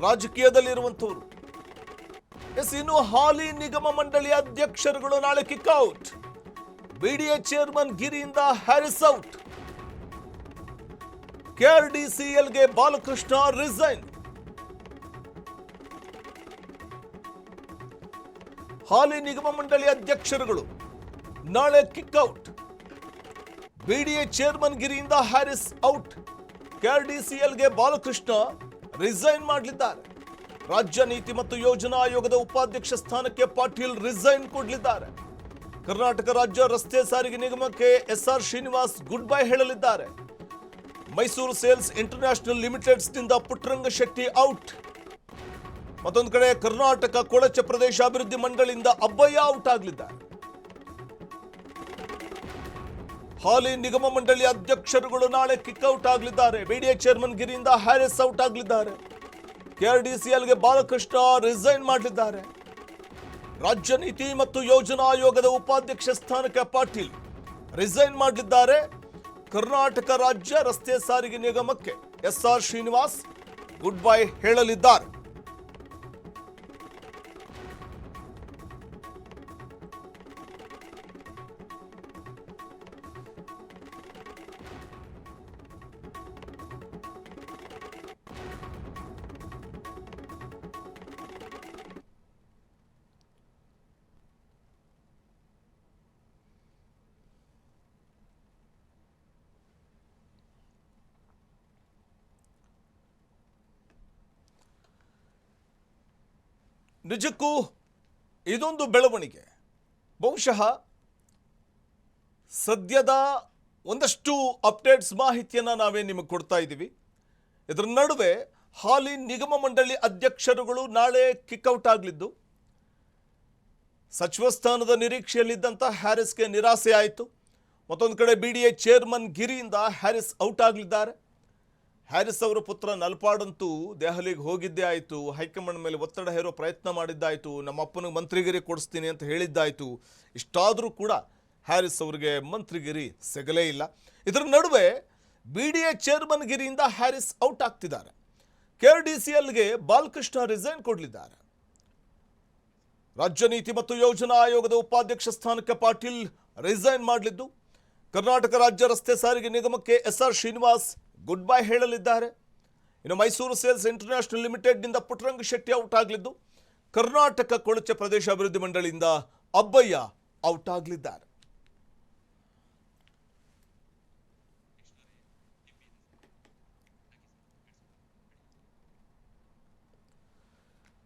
ರಾಜಕೀಯದಲ್ಲಿರುವಂತವರು. ಇನ್ನು ಹಾಲಿ ನಿಗಮ ಮಂಡಳಿ ಅಧ್ಯಕ್ಷರುಗಳು ನಾಳೆ ಕಿಕ್ಔಟ್. ಬಿಡಿಎ ಚೇರ್ಮನ್ ಗಿರಿಯಿಂದ ಹ್ಯಾರಿಸ್ ಔಟ್. ಕೆಆರ್ಡಿಸಿಎಲ್ಗೆ ಬಾಲಕೃಷ್ಣ ರಿಸೈನ್. ಹಾಲಿ ನಿಗಮ ಮಂಡಳಿ ಅಧ್ಯಕ್ಷರುಗಳು ನಾಳೆ ಕಿಕ್ಔಟ್. ಬಿಡಿಎ ಚೇರ್ಮನ್ ಗಿರಿಯಿಂದ ಹ್ಯಾರಿಸ್ ಔಟ್. ಕೆಆರ್ಡಿಸಿಎಲ್ಗೆ ಬಾಲಕೃಷ್ಣ ರಿಸೈನ್ ಮಾಡಲಿದ್ದಾರೆ. ರಾಜ್ಯ ನೀತಿ ಮತ್ತು ಯೋಜನಾ ಆಯೋಗದ ಉಪಾಧ್ಯಕ್ಷ ಸ್ಥಾನಕ್ಕೆ ಪಾಟೀಲ್ ರಿಸೈನ್ ಕೊಡಲಿದ್ದಾರೆ. ಕರ್ನಾಟಕ ರಾಜ್ಯ ರಸ್ತೆ ಸಾರಿಗೆ ನಿಗಮಕ್ಕೆ ಎಸ್ಆರ್ ಶ್ರೀನಿವಾಸ್ ಗುಡ್ ಬೈ ಹೇಳಲಿದ್ದಾರೆ. ಮೈಸೂರು ಸೇಲ್ಸ್ ಇಂಟರ್ನ್ಯಾಷನಲ್ ಲಿಮಿಟೆಡ್ಸ್ ನಿಂದ ಪುಟ್ಟರಂಗ ಶೆಟ್ಟಿ ಔಟ್. ಮತ್ತೊಂದು ಕಡೆ ಕರ್ನಾಟಕ ಕೊಳಚೆ ಪ್ರದೇಶ ಅಭಿವೃದ್ಧಿ ಮಂಡಳಿಯಿಂದ ಅಬ್ಬಯ್ಯ ಔಟ್ ಆಗಲಿದ್ದಾರೆ. ಹಾಲಿ ನಿಗಮ ಮಂಡಳಿ ಅಧ್ಯಕ್ಷರುಗಳು ನಾಳೆ ಕಿಕ್ಔಟ್ ಆಗಲಿದ್ದಾರೆ. ಬಿಡಿಎ ಚೇರ್ಮನ್ ಗಿರಿಯಿಂದ ಹ್ಯಾರಿಸ್ ಔಟ್ ಆಗಲಿದ್ದಾರೆ. ಕೆಆರ್ಡಿಸಿಎಲ್ಗೆ ಬಾಲಕೃಷ್ಣ ರಿಸೈನ್ ಮಾಡಲಿದ್ದಾರೆ. ರಾಜ್ಯ ನೀತಿ ಮತ್ತು ಯೋಜನಾ ಆಯೋಗದ ಉಪಾಧ್ಯಕ್ಷ ಸ್ಥಾನಕ್ಕೆ ಪಾಟೀಲ್ ರಿಸೈನ್ ಮಾಡಲಿದ್ದಾರೆ. ಕರ್ನಾಟಕ ರಾಜ್ಯ ರಸ್ತೆ ಸಾರಿಗೆ ನಿಗಮಕ್ಕೆ ಎಸ್ಆರ್ ಶ್ರೀನಿವಾಸ್ ಗುಡ್ ಬೈ ಹೇಳಲಿದ್ದಾರೆ. ನಿಜಕ್ಕೂ ಇದೊಂದು ಬೆಳವಣಿಗೆ. ಬಹುಶಃ ಸದ್ಯದ ಒಂದಷ್ಟು ಅಪ್ಡೇಟ್ಸ್ ಮಾಹಿತಿಯನ್ನು ನಾವೇ ನಿಮಗೆ ಕೊಡ್ತಾ ಇದ್ದೀವಿ. ಇದರ ನಡುವೆ ಹಾಲಿ ನಿಗಮ ಮಂಡಳಿ ಅಧ್ಯಕ್ಷರುಗಳು ನಾಳೆ ಕಿಕ್ಔಟ್ ಆಗಲಿದ್ದು, ಸಚಿವ ಸ್ಥಾನದ ನಿರೀಕ್ಷೆಯಲ್ಲಿದ್ದಂಥ ಹ್ಯಾರಿಸ್ಗೆ ನಿರಾಸೆ ಆಯಿತು. ಮತ್ತೊಂದು ಕಡೆ ಬಿಡಿಎ ಚೇರ್ಮನ್ ಗಿರಿಯಿಂದ ಹ್ಯಾರಿಸ್ ಔಟ್ ಆಗಲಿದ್ದಾರೆ. ಹ್ಯಾರಿಸ್ ಅವರ ಪುತ್ರ ನಲ್ಪಾಡಂತೂ ದೆಹಲಿಗೆ ಹೋಗಿದ್ದೇ ಆಯಿತು. ಹೈಕಮಾಂಡ್ ಮೇಲೆ ಒತ್ತಡ ಹೇರೋ ಪ್ರಯತ್ನ ಮಾಡಿದ್ದಾಯಿತು. ನಮ್ಮ ಅಪ್ಪನಿಗೆ ಮಂತ್ರಿಗಿರಿ ಕೊಡಿಸ್ತೀನಿ ಅಂತ ಹೇಳಿದ್ದಾಯಿತು. ಇಷ್ಟಾದರೂ ಕೂಡ ಹ್ಯಾರಿಸ್ ಅವರಿಗೆ ಮಂತ್ರಿಗಿರಿ ಸಿಗಲೇ ಇಲ್ಲ. ಇದರ ನಡುವೆ ಬಿಡಿಎ ಚೇರ್ಮನ್ ಗಿರಿಯಿಂದ ಹ್ಯಾರಿಸ್ ಔಟ್ ಆಗ್ತಿದ್ದಾರೆ. ಕೆಆರ್ಡಿಸಿಎಲ್ಗೆ ಬಾಲಕೃಷ್ಣ ರಿಸೈನ್ ಕೊಡಲಿದ್ದಾರೆ. ರಾಜ್ಯ ನೀತಿ ಮತ್ತು ಯೋಜನಾ ಆಯೋಗದ ಉಪಾಧ್ಯಕ್ಷ ಸ್ಥಾನಕ್ಕೆ ಪಾಟೀಲ್ ರಿಸೈನ್ ಮಾಡಲಿದ್ದು, ಕರ್ನಾಟಕ ರಾಜ್ಯ ರಸ್ತೆ ಸಾರಿಗೆ ನಿಗಮಕ್ಕೆ ಎಸ್ಆರ್ ಶ್ರೀನಿವಾಸ್ ಗುಡ್ ಬೈ ಹೇಳಲಿದ್ದಾರೆ. ಇನ್ನು ಮೈಸೂರು ಸೇಲ್ಸ್ ಇಂಟರ್ನ್ಯಾಷನಲ್ ಲಿಮಿಟೆಡ್ನಿಂದ ಪುಟ್ಟರಂಗ ಶೆಟ್ಟಿ ಔಟ್ ಆಗಲಿದ್ದು, ಕರ್ನಾಟಕ ಕೊಳಚೆ ಪ್ರದೇಶ ಅಭಿವೃದ್ಧಿ ಮಂಡಳಿಯಿಂದ ಅಬ್ಬಯ್ಯ ಔಟ್ ಆಗಲಿದ್ದಾರೆ.